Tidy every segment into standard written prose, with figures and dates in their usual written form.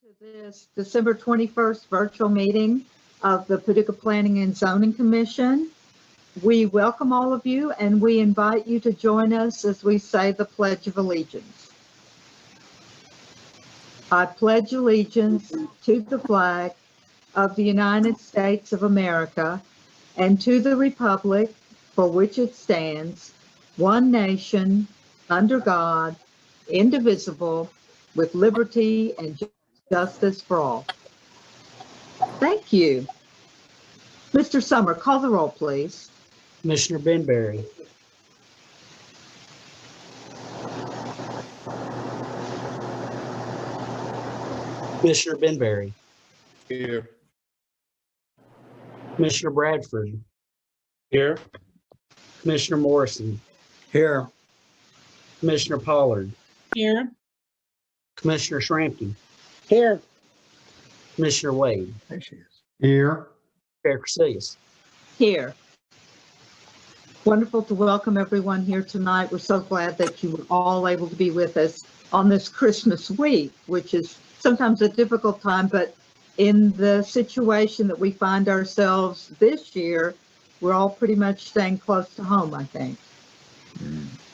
To this December 21st virtual meeting of the Paducah Planning and Zoning Commission. We welcome all of you and we invite you to join us as we say the Pledge of Allegiance. I pledge allegiance to the flag of the United States of America and to the republic for which it stands, one nation, under God, indivisible, with liberty and justice for all. Thank you. Mr. Summer, call the roll, please. Commissioner Benberry. Commissioner Benberry. Here. Commissioner Bradford. Here. Commissioner Morrison. Here. Commissioner Pollard. Here. Commissioner Schramke. Here. Commissioner Wade. There she is. Here. Chair Casillas. Here. Wonderful to welcome everyone here tonight. We're so glad that you were all able to be with us on this Christmas week, which is sometimes a difficult time, but in the situation that we find ourselves this year, we're all pretty much staying close to home, I think.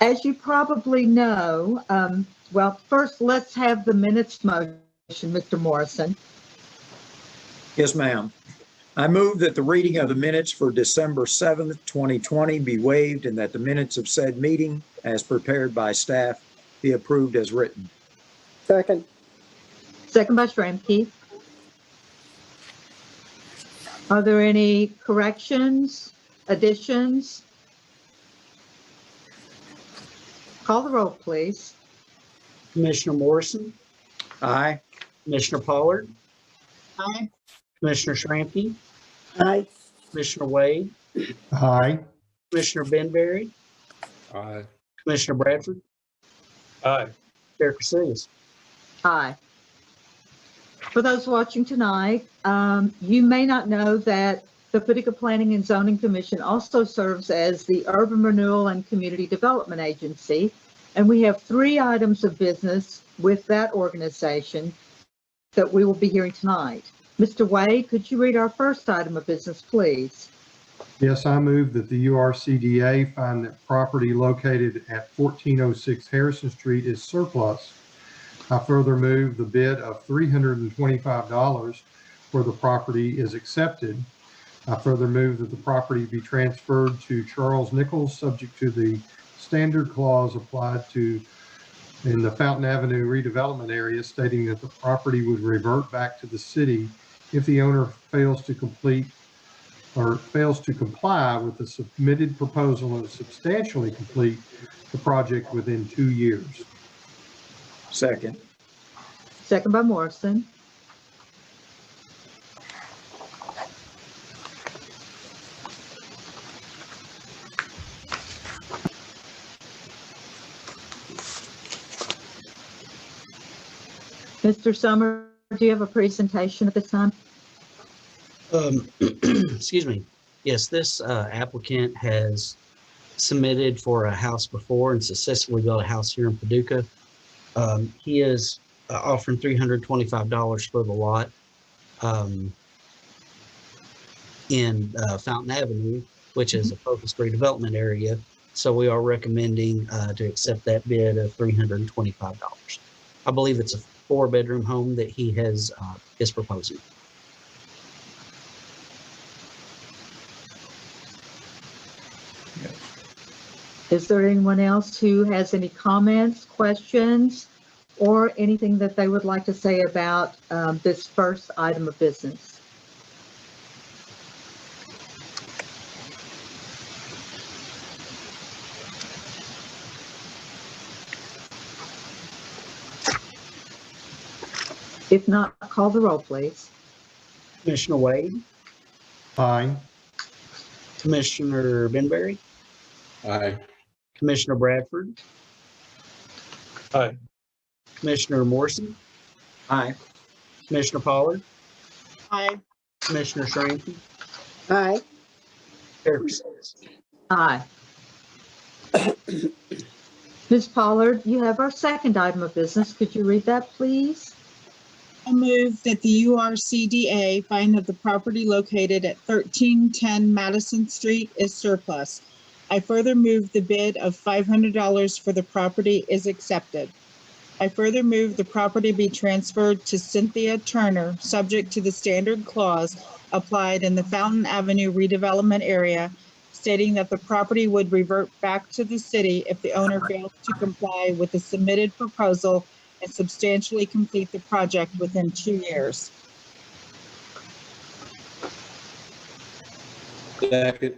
As you probably know, well, first let's have the minutes motion, Mr. Morrison. Yes, ma'am. I move that the reading of the minutes for December 7th, 2020 be waived and that the minutes of said meeting as prepared by staff be approved as written. Second. Second by Schramke. Are there any corrections, additions? Call the roll, please. Commissioner Morrison. Aye. Commissioner Pollard. Aye. Commissioner Schramke. Aye. Commissioner Wade. Aye. Commissioner Benberry. Aye. Commissioner Bradford. Aye. Chair Casillas. Aye. For those watching tonight, you may not know that the Paducah Planning and Zoning Commission also serves as the Urban Renewal and Community Development Agency, and we have 3 items of business with that organization that we will be hearing tonight. Mr. Wade, could you read our first item of business, please? Yes, I move that the URCDA find that property located at 1406 Harrison Street is surplus. I further move the bid of $325 for the property is accepted. I further move that the property be transferred to Charles Nichols, subject to the standard clause applied to in the Fountain Avenue redevelopment area, stating that the property would revert back to the city if the owner fails to complete or fails to comply with the submitted proposal and substantially complete the project within 2 years. Second. Second by Morrison. Mr. Summer, do you have a presentation at this time? Excuse me. Yes, this applicant has submitted for a house before and successfully built a house here in Paducah. He is offering $325 for the lot in Fountain Avenue, which is a focused redevelopment area. So we are recommending to accept that bid of $325. I believe it's a 4-bedroom home that he is proposing. Is there anyone else who has any comments, questions, or anything that they would like to say about this first item of business? If not, call the roll, please. Commissioner Wade. Aye. Commissioner Benberry. Aye. Commissioner Bradford. Aye. Commissioner Morrison. Aye. Commissioner Pollard. Aye. Commissioner Schramke. Aye. Chair Casillas. Aye. Ms. Pollard, you have our second item of business. Could you read that, please? I move that the URCDA find that the property located at 1310 Madison Street is surplus. I further move the bid of $500 for the property is accepted. I further move the property be transferred to Cynthia Turner, subject to the standard clause applied in the Fountain Avenue redevelopment area, stating that the property would revert back to the city if the owner fails to comply with the submitted proposal and substantially complete the project within 2 years. Second.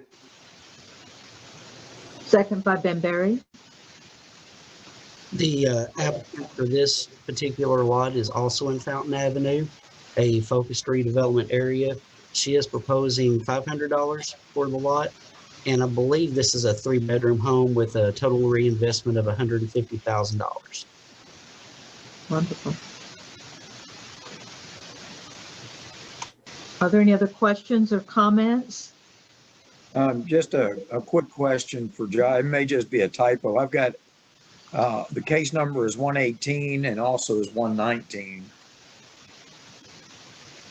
Second by Ben Berry. The applicant for this particular lot is also in Fountain Avenue, a focused redevelopment area. She is proposing $500 for the lot, and I believe this is a 3-bedroom home with a total reinvestment of $150,000. Wonderful. Are there any other questions or comments? Just a quick question for Joe. It may just be a typo. I've got, the case number is 118 and also is 119.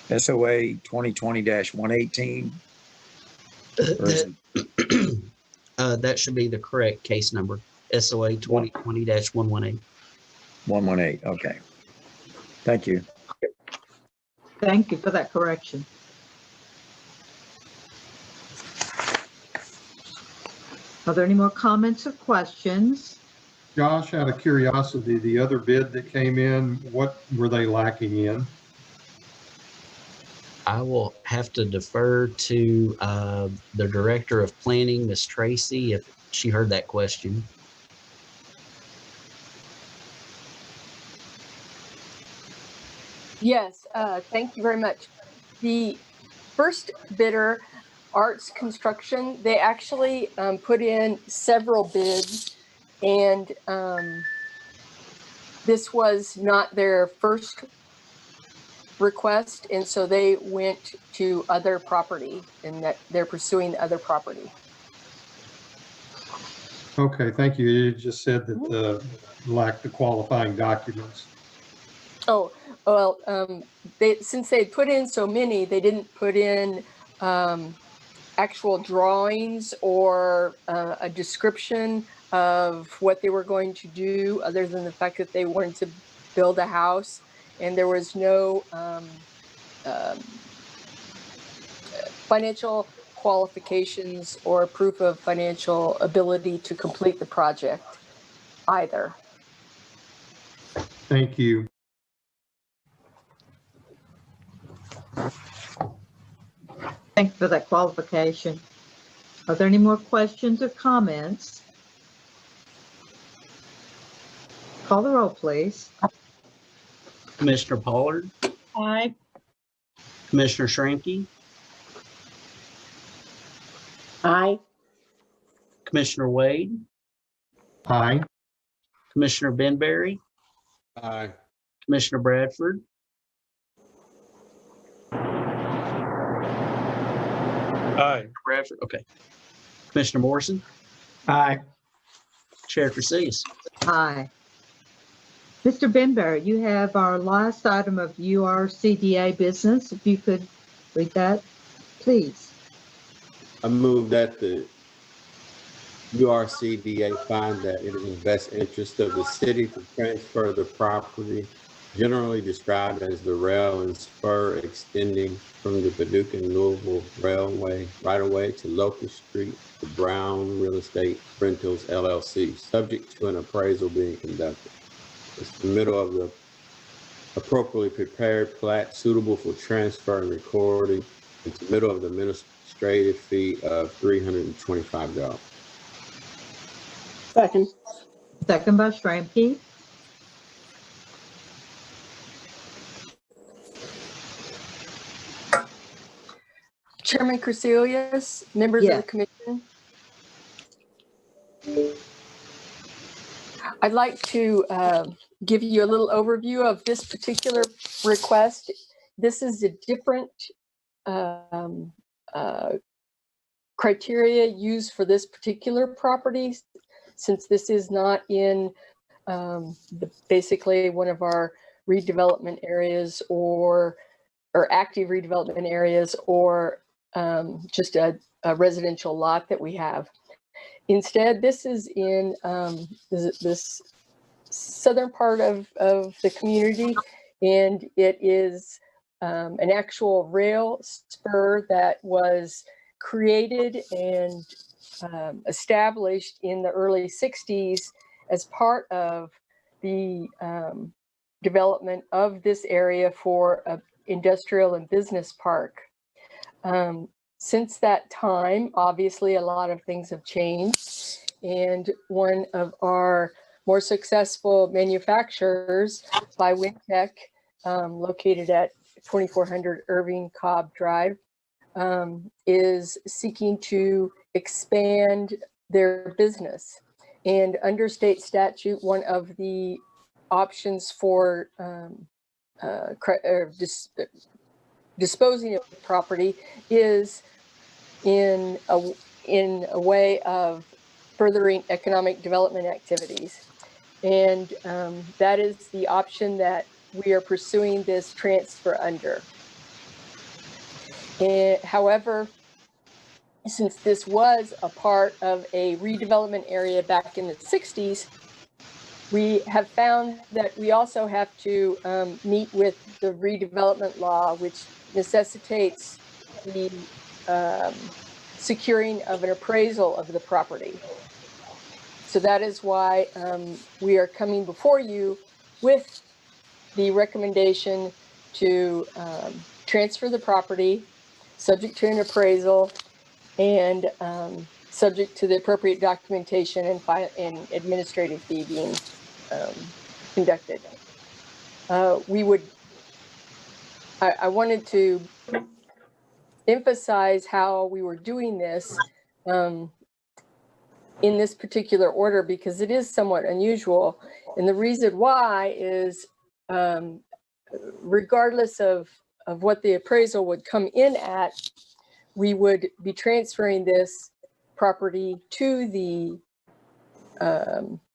SOA 2020-118. Or is it- That should be the correct case number, SOA 2020-118. 118, okay. Thank you. Thank you for that correction. Are there any more comments or questions? Josh, out of curiosity, the other bid that came in, what were they lacking in? I will have to defer to the Director of Planning, Ms. Tracy, if she heard that question. Yes, thank you very much. The first bidder, Arts Construction, they actually put in several bids, and this was not their first request, and so they went to other property, and that they're pursuing other property. Okay, thank you. You just said that lacked the qualifying documents. Oh, well, since they put in so many, they didn't put in actual drawings or a description of what they were going to do, other than the fact that they wanted to build a house, and there was no financial qualifications or proof of financial ability to complete the project either. Thank you. Thank you for that qualification. Are there any more questions or comments? Call the roll, please. Commissioner Pollard, Aye. Commissioner Shranky, Aye. Commissioner Wade, Aye. Commissioner Benberry, Aye. Commissioner Bradford, Aye. Bradford, okay. Commissioner Morrison, Aye. Chair Casillas. Aye. Mr. Benberry, you have our last item of URCDA business. If you could read that, please. I move that the URCDA find that it is in the best interest of the city to transfer the property generally described as the rail and spur extending from the Paducah and Louisville Railway right-of-way to Locust Street to Brown Real Estate Rentals LLC, subject to an appraisal being conducted. It's the middle of the appropriately prepared plat suitable for transfer and recording. It's the middle of the administrative fee of $325. Second. Second by Shramky. Chairman Casillas, members of Yes. the commission. I'd like to give you a little overview of this particular request. This is a different criteria used for this particular property, since this is not in basically one of our redevelopment areas or active redevelopment areas or just a residential lot that we have. Instead, this is in this southern part of the community, and it is an actual rail spur that was created and established in the early 60s as part of the development of this area for an industrial and business park. Since that time, obviously, a lot of things have changed. And one of our more successful manufacturers, by Wintech, located at 2400 Irving Cobb Drive, is seeking to expand their business. And under state statute, one of the options for disposing of property is in a way of furthering economic development activities. And that is the option that we are pursuing this transfer under. However, since this was a part of a redevelopment area back in the 60s, we have found that we also have to meet with the redevelopment law, which necessitates the securing of an appraisal of the property. So that is why we are coming before you with the recommendation to transfer the property, subject to an appraisal, and subject to the appropriate documentation and administrative fee being conducted. I wanted to emphasize how we were doing this in this particular order because it is somewhat unusual. And the reason why is regardless of what the appraisal would come in at, we would be transferring this property to the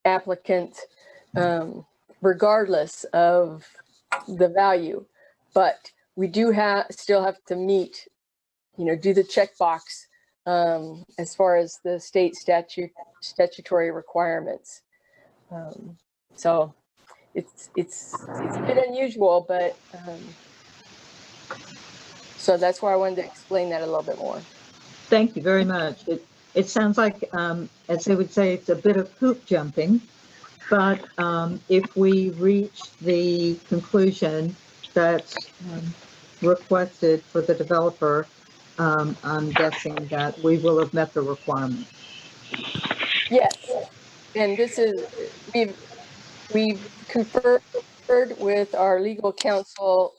applicant regardless of the value. But we do still have to meet, do the checkbox as far as the state statutory requirements. So it's a bit unusual, but so that's why I wanted to explain that a little bit more. Thank you very much. It sounds like, as they would say, it's a bit of hoop jumping, but if we reach the conclusion that's requested for the developer, I'm guessing that we will have met the requirement. Yes, and this is, we've conferred with our legal counsel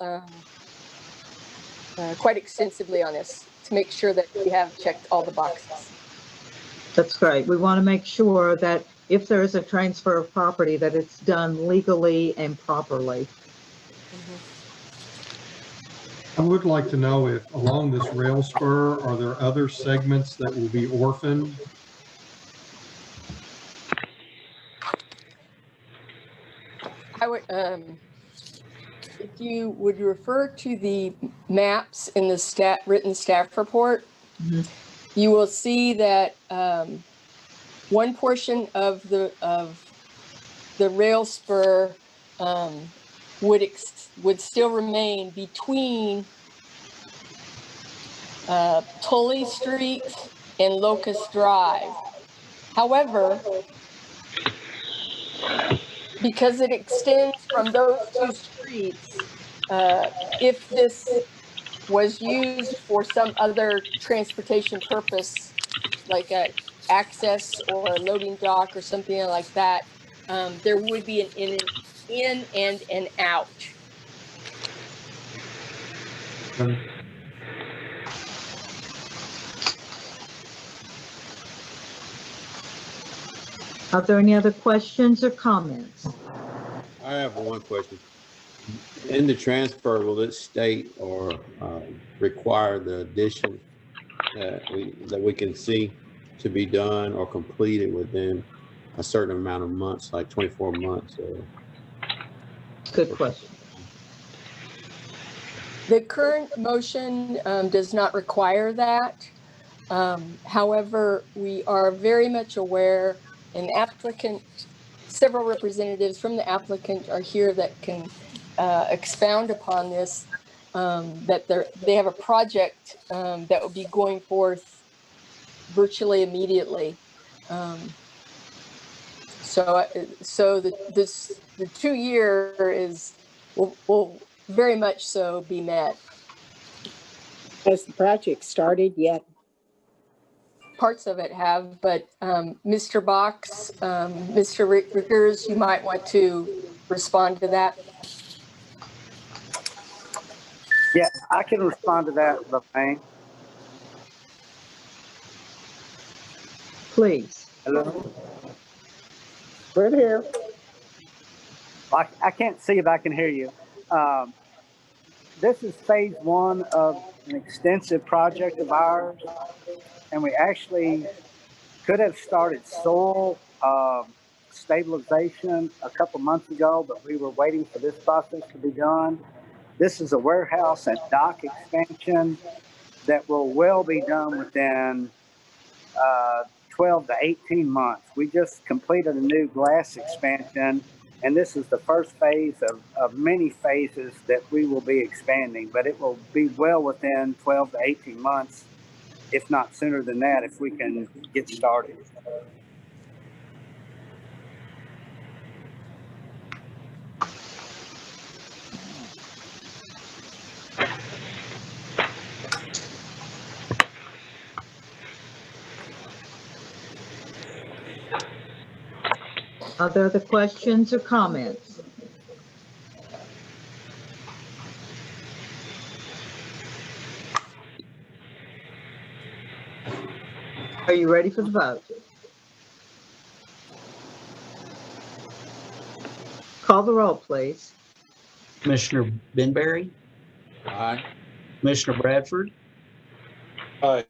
quite extensively on this to make sure that we have checked all the boxes. That's great. We want to make sure that if there is a transfer of property, that it's done legally and properly. I would like to know if along this rail spur, are there other segments that will be orphaned? I would, if you would refer to the maps in the written staff report, you will see that one portion of the rail spur would still remain between Tully Street and Locust Drive. However, because it extends from those two streets, if this was used for some other transportation purpose, like a access or a loading dock or something like that, there would be an in and an out. Are there any other questions or comments? I have one question. In the transfer, will it state or require the addition that we can see to be done or completed within a certain amount of months, like 24 months? Good question. The current motion does not require that. However, we are very much aware, and several representatives from the applicant are here that can expound upon this, that they have a project that will be going forth virtually immediately. So the 2 year will very much so be met. Has the project started yet? Parts of it have, but Mr. Box, Mr. Rickers, you might want to respond to that. Yeah, I can respond to that, Lorraine. Please. Hello? We're here. I can't see if I can hear you. This is phase one of an extensive project of ours, and we actually could have started soil stabilization a couple months ago, but we were waiting for this process to be done. This is a warehouse and dock expansion that will well be done within 12 to 18 months. We just completed a new glass expansion, and this is the first phase of many phases that we will be expanding, but it will be well within 12 to 18 months, if not sooner than that, if we can get started. Are there other questions or comments? Are you ready for the vote? Call the roll, please. Commissioner Benberry, Aye. Commissioner Bradford, Aye.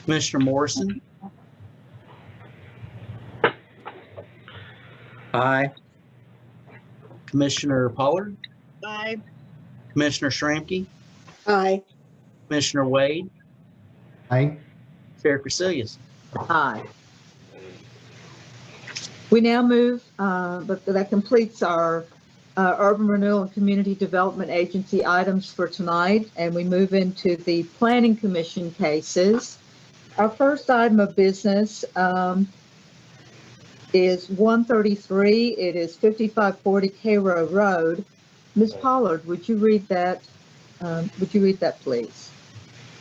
Commissioner Morrison, Aye. Commissioner Pollard, Aye. Commissioner Shramky, Aye. Commissioner Wade, Aye. Chair Crecilius. Aye. We now move, but that completes our Urban Renewal and Community Development Agency items for tonight, and we move into the Planning Commission cases. Our first item of business is 133. It is 5540 Cairo Road. Ms. Pollard, would you read that? Please?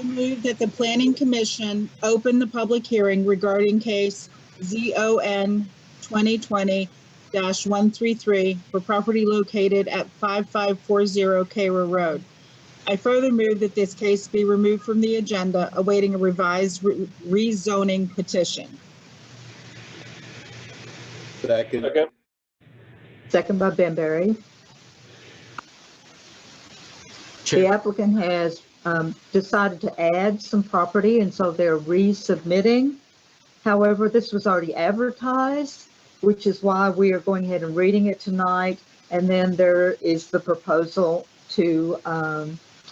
I move that the Planning Commission open the public hearing regarding case ZON 2020-133 for property located at 5540 Cairo Road. I further move that this case be removed from the agenda, awaiting a revised rezoning petition. Second. Second by Benberry. The applicant has decided to add some property, and so they're resubmitting. However, this was already advertised, which is why we are going ahead and reading it tonight. And then there is the proposal to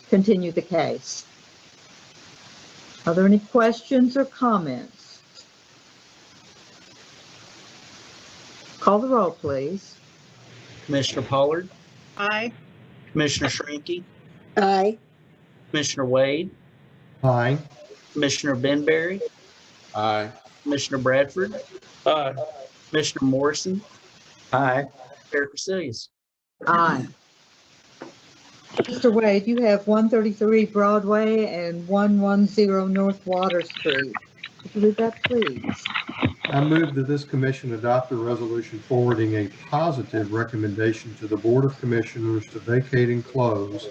continue the case. Are there any questions or comments? Call the roll, please. Commissioner Pollard, Aye. Commissioner Shramky, Aye. Commissioner Wade, Aye. Commissioner Benberry, Aye. Commissioner Bradford, Aye. Commissioner Morrison, Aye. Chair Crecilius. Aye. Mr. Wade, you have 133 Broadway and 110 North Water Street. Could you read that, please? I move that this commission adopt a resolution forwarding a positive recommendation to the Board of Commissioners to vacate and close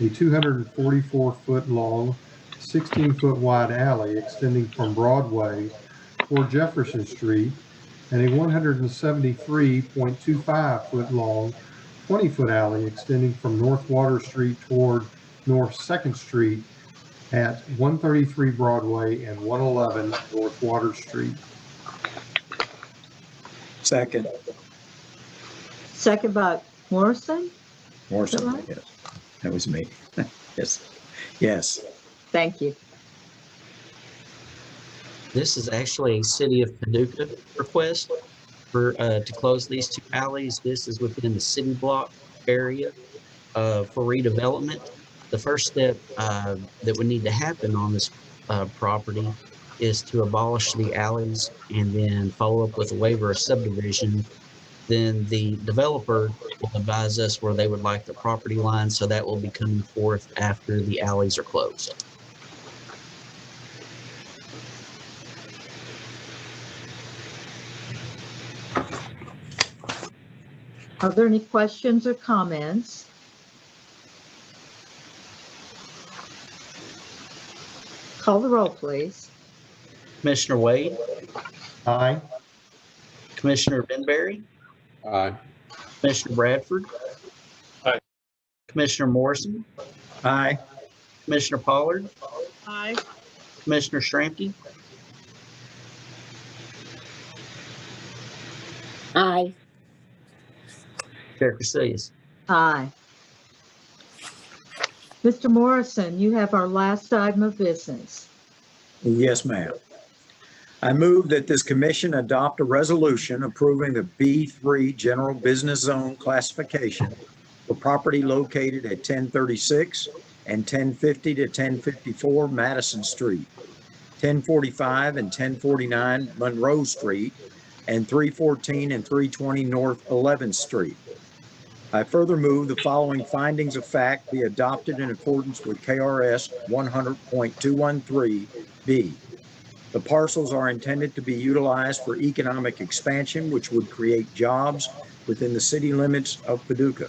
a 244-foot long, 16-foot wide alley extending from Broadway toward Jefferson Street and a 173.25-foot long, 20-foot alley extending from North Water Street toward North 2nd Street at 133 Broadway and 111 North Water Street. Second. Second by Morrison? Morrison, Right. yes. That was me. Yes. Yes. Thank you. This is actually a City of Paducah request for, to close these two alleys. This is within the city block area, for redevelopment. The first step, that would need to happen on this, property is to abolish the alleys and then follow up with a waiver of subdivision. Then the developer will advise us where they would like the property line, so that will be coming forth after the alleys are closed. Are there any questions or comments? Call the roll, please. Commissioner Wade, Aye. Commissioner Benberry, Aye. Commissioner Bradford. Aye. Commissioner Morrison, Aye. Commissioner Pollard, Aye. Commissioner Shramky, Aye. Chair Casillas. Aye. Mr. Morrison, you have our last item of business. Yes, ma'am. I move that this commission adopt a resolution approving the B3 General Business Zone classification for property located at 1036 and 1050 to 1054 Madison Street, 1045 and 1049 Monroe Street, and 314 and 320 North 11th Street. I further move the following findings of fact be adopted in accordance with KRS 100.213B. The parcels are intended to be utilized for economic expansion, which would create jobs within the city limits of Paducah.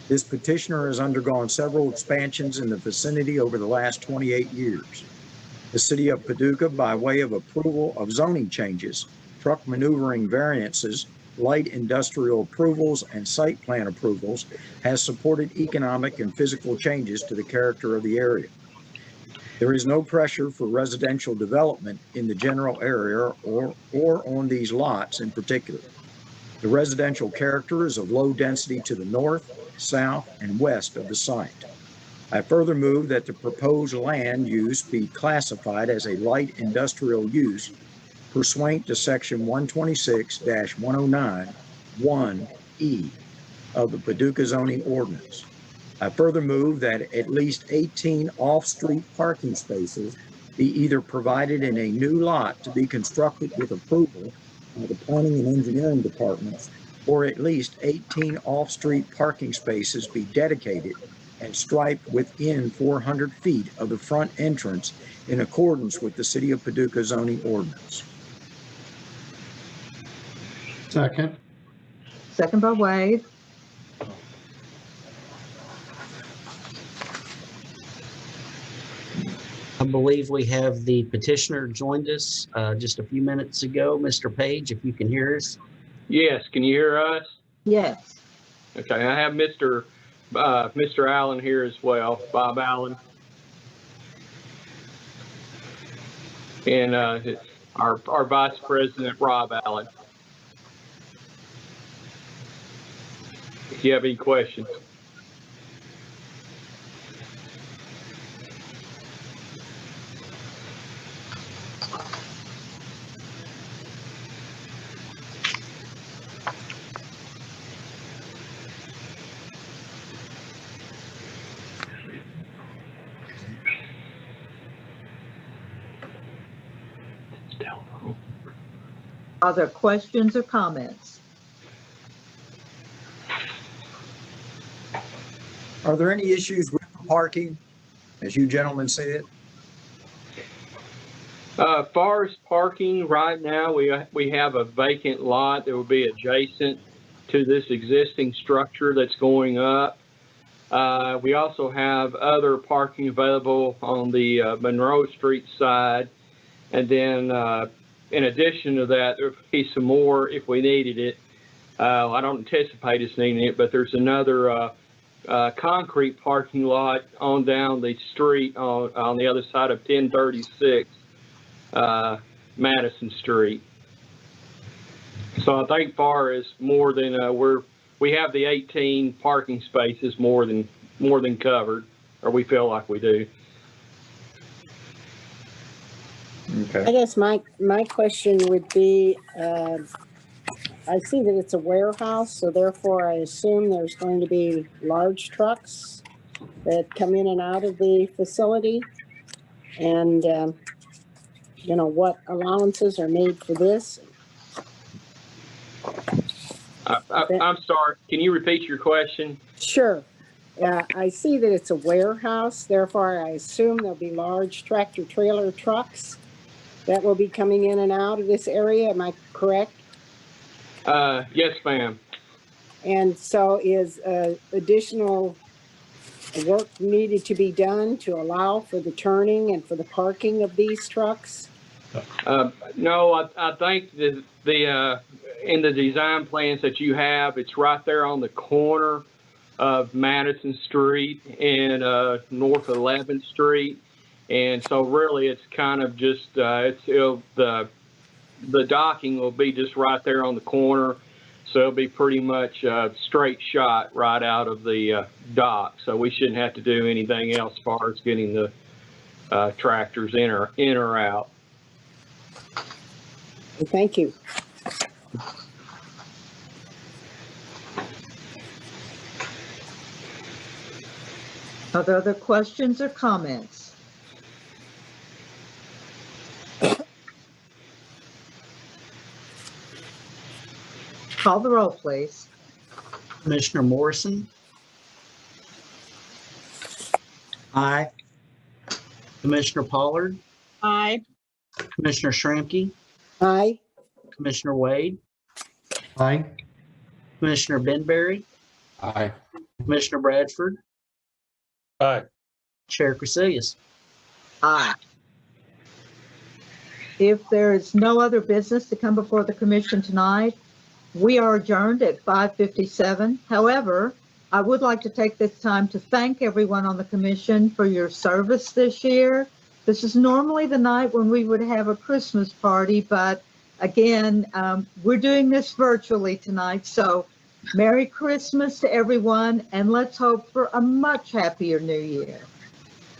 This petitioner has undergone several expansions in the vicinity over the last 28 years. The City of Paducah, by way of approval of zoning changes, truck maneuvering variances, light industrial approvals, and site plan approvals, has supported economic and physical changes to the character of the area. There is no pressure for residential development in the general area or on these lots in particular. The residential character is of low density to the north, south, and west of the site. I further move that the proposed land use be classified as a light industrial use pursuant to section 126-109(1)(e) of the Paducah zoning ordinance. I further move that at least 18 off-street parking spaces be either provided in a new lot to be constructed with approval by the planning and engineering departments, or at least 18 off-street parking spaces be dedicated and striped within 400 feet of the front entrance in accordance with the City of Paducah zoning ordinance. Second. Second by Wade. I believe we have the petitioner joined us, just a few minutes ago. Mr. Page, if you can hear us. Yes, can you hear us? Yes. Okay, I have Mr. Allen here as well, Bob Allen. And our Vice President, Rob Allen. If you have any questions. Are there questions or comments? Are there any issues with parking, as you gentlemen said? As far as parking, right now we have a vacant lot that will be adjacent to this existing structure that's going up. We also have other parking available on the Monroe Street side, and then in addition to that, there'll be some more if we needed it. I don't anticipate us needing it, but there's another concrete parking lot on down the street on the other side of 1036 Madison Street. So I think far as more than we have the 18 parking spaces more than more than covered, or we feel like we do. Okay. I guess my question would be, I see that it's a warehouse, so therefore I assume there's going to be large trucks that come in and out of the facility. And, what allowances are made for this? I'm sorry. Can you repeat your question? Sure. I see that it's a warehouse, therefore I assume there'll be large tractor trailer trucks that will be coming in and out of this area. Am I correct? Yes, ma'am. And so is additional work needed to be done to allow for the turning and for the parking of these trucks? No, I think the in the design plans that you have, it's right there on the corner of Madison Street and North 11th Street, and so really it's kind of just the docking will be just right there on the corner, so it'll be pretty much a straight shot right out of the dock. So we shouldn't have to do anything else as far as getting the tractors in or out. Thank you. Are there other questions or comments? Call the roll, please. Commissioner Morrison, Aye. Commissioner Pollard, Aye. Commissioner Shramky, Aye. Commissioner Wade, Aye. Commissioner Benberry, Aye. Commissioner Bradford, Aye. Chair Cresilius. Aye. If there is no other business to come before the commission tonight, we are adjourned at 5:57. However, I would like to take this time to thank everyone on the commission for your service this year. This is normally the night when we would have a Christmas party, but again, we're doing this virtually tonight. So Merry Christmas to everyone, and let's hope for a much happier New Year.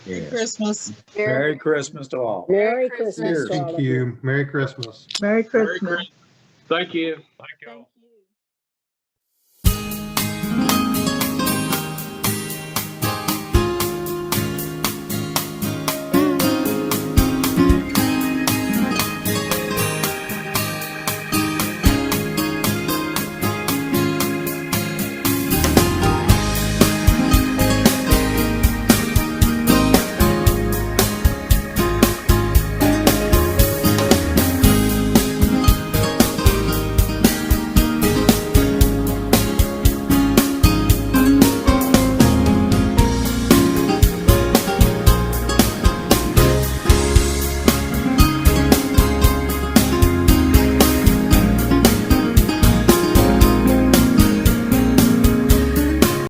Merry Christmas. Merry Christmas to all. Merry Christmas. Christmas to all Thank of you. you. Merry Christmas. Merry Christmas. Thank you. Thank you.